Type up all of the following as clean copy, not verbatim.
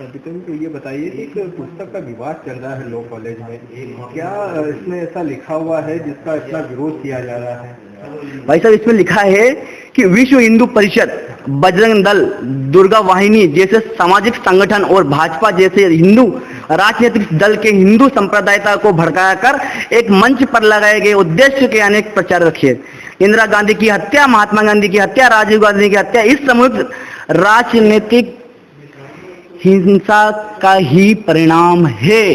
विपिन, तो ये बताइए कि एक पुस्तक का विवाद चल रहा है लॉ कॉलेज में, क्या इसमें ऐसा लिखा हुआ है जिसका इतना विरोध किया जा रहा है? भाई साहब, इसमें लिखा है कि विश्व हिंदू परिषद, बजरंग दल, दुर्गा वाहिनी जैसे सामाजिक संगठन और भाजपा जैसे हिंदू राजनीतिक दल के हिंदू संप्रदायता को भड़काकर एक मंच पर लगाए गए उद्देश्य के अनेक प्रचार रखे। इंदिरा गांधी की हत्या, महात्मा गांधी की हत्या, राजीव गांधी की हत्या इस सामूहिक राजनीतिक हिंसा का ही परिणाम है,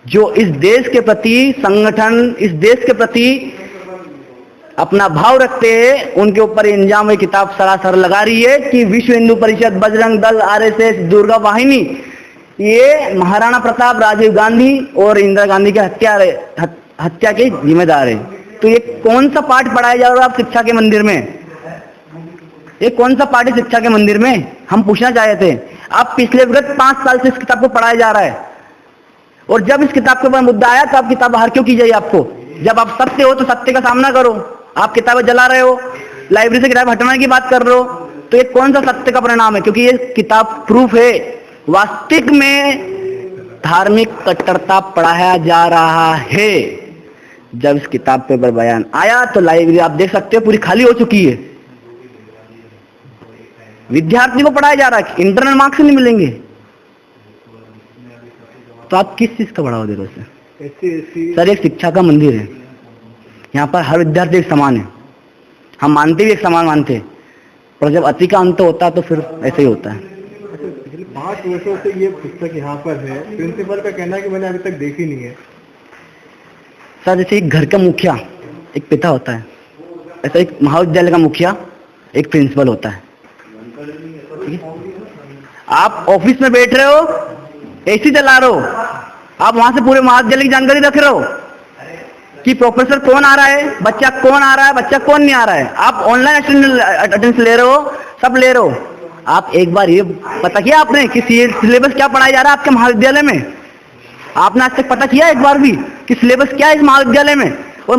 जो इस देश के प्रति संगठन, इस देश के प्रति अपना भाव रखते हैं, उनके ऊपर इंजाम किताब सरासर लगा रही है कि विश्व हिंदू परिषद, बजरंग दल, आरएसएस, दुर्गा वाहिनी ये महाराणा प्रताप, राजीव गांधी और इंदिरा गांधी की हत्या के जिम्मेदार है। तो ये कौन सा पाठ पढ़ाया जा रहा है आप शिक्षा के मंदिर में? ये कौन सा पाठ है शिक्षा के मंदिर में? हम पूछना चाहे थे। आप पिछले विगत 5 साल से इस किताब को पढ़ाया जा रहा है, और जब इस किताब के ऊपर मुद्दा आया तो आप किताब बाहर क्यों की जाए? आपको जब आप सत्य हो तो सत्य का सामना करो। आप किताबें जला रहे हो, लाइब्रेरी से किताब हटाने की बात कर रहे हो, तो ये कौन सा सत्य का परिणाम है? क्योंकि ये किताब प्रूफ है वास्तविक में धार्मिक कट्टरता पढ़ाया जा रहा है। जब इस किताब पे बयान आया तो लाइब्रेरी आप देख सकते हो पूरी खाली हो चुकी है। विद्यार्थी को पढ़ाया जा रहा है, इंटरनल मार्क्स नहीं मिलेंगे, तो आप किस चीज का बढ़ावा दे रहे हो? सर, एक शिक्षा का मंदिर है, यहाँ पर हर विद्यार्थी एक समान है। हम मानते भी एक समान मानते हैं, पर जब अति का अंत होता है तो फिर ऐसे ही होता है। पिछले 5 वर्षों से ये पुस्तक यहाँ पर है, प्रिंसिपल का कहना है कि मैंने अभी तक देखी नहीं है। सर, जैसे एक घर का मुखिया एक पिता होता है, ऐसा एक महाविद्यालय का मुखिया एक प्रिंसिपल होता है। ठीक है? आप ऑफिस में बैठ रहे हो, एसी चला रहे हो, आप वहां से पूरे महाविद्यालय की जानकारी रख रहे हो कि प्रोफेसर कौन आ रहा है, बच्चा कौन आ रहा है, बच्चा कौन नहीं आ रहा है। आप ऑनलाइन अटेंडेंस ले रहे हो, सब ले रहे हो। आप एक बार ये पता किया आपने कि सिलेबस क्या पढ़ाया जा रहा है आपके महाविद्यालय में? आपने आज तक पता किया एक बार भी कि सिलेबस क्या है इस महाविद्यालय में? और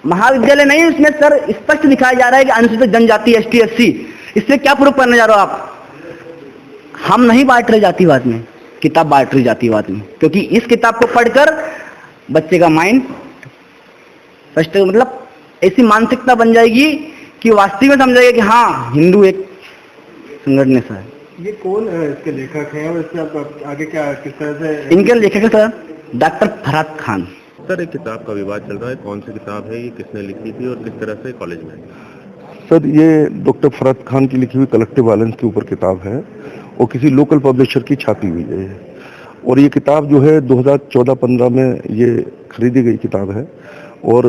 महाविद्यालय नहीं, इसमें सर स्पष्ट दिखाया जा रहा है कि अनुसूचित जनजाति, ST SC, इससे क्या प्रूफ करने जा रहे हो आप? हम नहीं बांट रहे जातिवाद में, किताब बांट रही जातिवाद में, क्योंकि इस किताब को पढ़कर बच्चे का माइंड फर्स्ट मतलब ऐसी मानसिकता बन जाएगी कि वास्तविक में समझेगा कि हाँ, हिंदू एक संगठन है। ये कौन इसके लेखक हैं और इससे आप आगे क्या किस तरह से? इनके लेखक है sir doctor Farhad Khan. Sir, एक किताब का विवाद चल रहा है, कौन सी किताब है, ये किसने लिखी थी और किस तरह से कॉलेज में? सर, ये डॉक्टर फरहाद खान की लिखी हुई कलेक्टिव वायलेंस के ऊपर किताब है और किसी लोकल पब्लिशर की छापी हुई है। और ये किताब जो है 2014-15 में ये खरीदी गई किताब है। और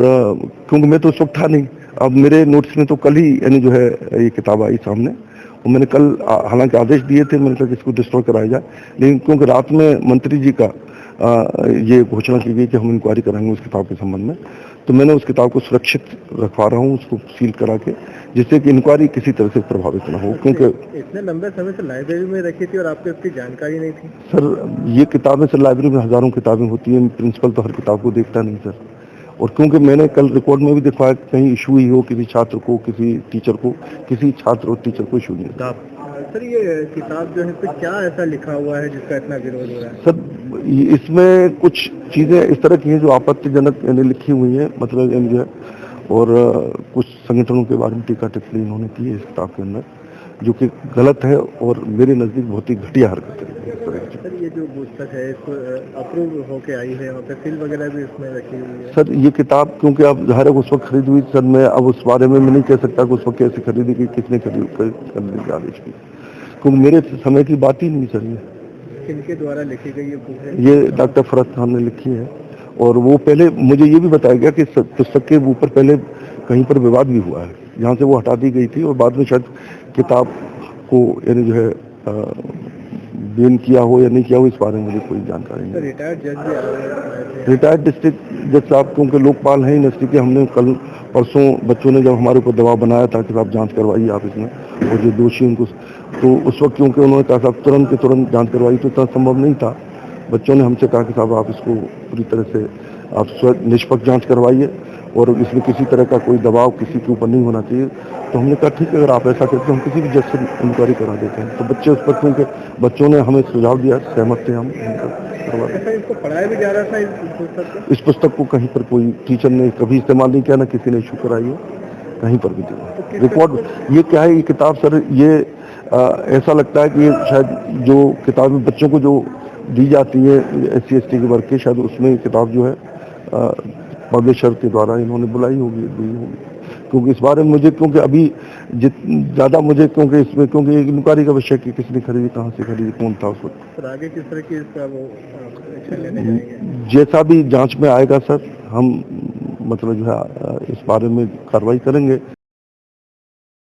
क्योंकि मैं तो उस वक्त था नहीं, अब मेरे नोट्स में तो कल ही यानी जो है ये किताब आई सामने, और मैंने कल हालांकि आदेश दिए थे, मैंने कहा कि इसको डिस्ट्रॉय कराया जाए, लेकिन क्योंकि रात में मंत्री जी का ये घोषणा की गई कि हम इंक्वायरी कराएंगे उस किताब के संबंध में, तो मैंने उस किताब को सुरक्षित रखवा रहा हूँ, उसको सील करा के, जिससे कि इंक्वायरी किसी तरह से प्रभावित न हो। क्योंकि इतने लंबे समय से लाइब्रेरी में रखी थी और आपको इसकी जानकारी नहीं थी? सर, ये किताबें सर लाइब्रेरी में हजारों किताबें होती हैं, प्रिंसिपल तो हर किताब को देखता नहीं सर। और क्योंकि मैंने कल रिकॉर्ड में भी दिखवाया कहीं इशू ही हो किसी छात्र को, किसी टीचर को, किसी छात्र और टीचर को इशू नहीं था। सर, ये किताब जो है तो क्या ऐसा लिखा हुआ है जिसका इतना विरोध हो रहा है? सर, इसमें कुछ चीजें इस तरह की हैं जो आपत्तिजनक लिखी हुई हैं, मतलब जो है, और कुछ संगठनों के बारे में टीका टिप्पणी इन्होंने की है इस किताब के अंदर, जो कि गलत है और मेरे नजदीक बहुत ही घटिया हरकत है। सर, ये जो पुस्तक है इसको अप्रूव होके आई है, वहाँ पे सील वगैरह भी इसमें रखी हुई है? सर, ये किताब क्योंकि आप ज़ाहिर है उस वक्त खरीदी हुई सर, मैं अब उस बारे में मैं नहीं कह सकता कि उस वक्त कैसे खरीदी की, किसने खरीदने के आदेश की, क्योंकि मेरे समय की बात ही नहीं सर। ये किनके द्वारा लिखी गई ये बुक है? ये डॉक्टर फरहाद खान ने लिखी है। और वो पहले मुझे ये भी बताया गया कि पुस्तक के ऊपर पहले कहीं पर विवाद भी हुआ है, जहाँ से वो हटा दी गई थी, और बाद में शायद किताब को यानी जो है बैन किया हो या नहीं किया हो, इस बारे में मुझे कोई जानकारी नहीं। रिटायर्ड जज भी आ रहे हैं? रिटायर्ड डिस्ट्रिक्ट जज साहब क्योंकि लोकपाल हैं यूनिवर्सिटी के, हमने कल परसों बच्चों ने जब हमारे ऊपर दबाव बनाया था कि आप जांच करवाइए आप इसमें, और जो दोषी उनको, तो उस वक्त क्योंकि उन्होंने कहा साहब तुरंत के तुरंत जांच करवाई, तो इतना संभव नहीं था। बच्चों ने हमसे कहा कि साहब आप इसको पूरी तरह से आप निष्पक्ष जांच करवाइए, और इसमें किसी तरह का कोई दबाव किसी के ऊपर नहीं होना चाहिए। तो हमने कहा ठीक है, अगर आप ऐसा करते हैं हम किसी भी जज से इंक्वायरी करा देते हैं। तो बच्चे उस पर, क्योंकि बच्चों ने हमें सुझाव दिया, सहमत थे हम करवा दें। ऐसा इसको पढ़ाया भी जा रहा था इस पुस्तक को? इस पुस्तक को कहीं पर कोई टीचर ने कभी इस्तेमाल नहीं किया, ना किसी ने इशू कराई है, कहीं पर भी नहीं। रिकॉर्ड ये क्या है, ये किताब सर, ये ऐसा लगता है कि ये शायद जो किताबें बच्चों को जो दी जाती है SC/ST के वर्ग के, शायद उसमें ये किताब जो है पब्लिशर के द्वारा इन्होंने बुलाई होगी, दी होगी। क्योंकि इस बारे में मुझे, क्योंकि अभी ज़्यादा मुझे, क्योंकि इसमें, क्योंकि एक इंक्वायरी का विषय कि किसने खरीदी, कहाँ से खरीदी, कौन था उस वक्त। सर आगे किस तरह की इसका वो एक्शन लेने जाएंगे? जैसा भी जांच में आएगा सर, हम मतलब जो है इस बारे में कार्रवाई करेंगे।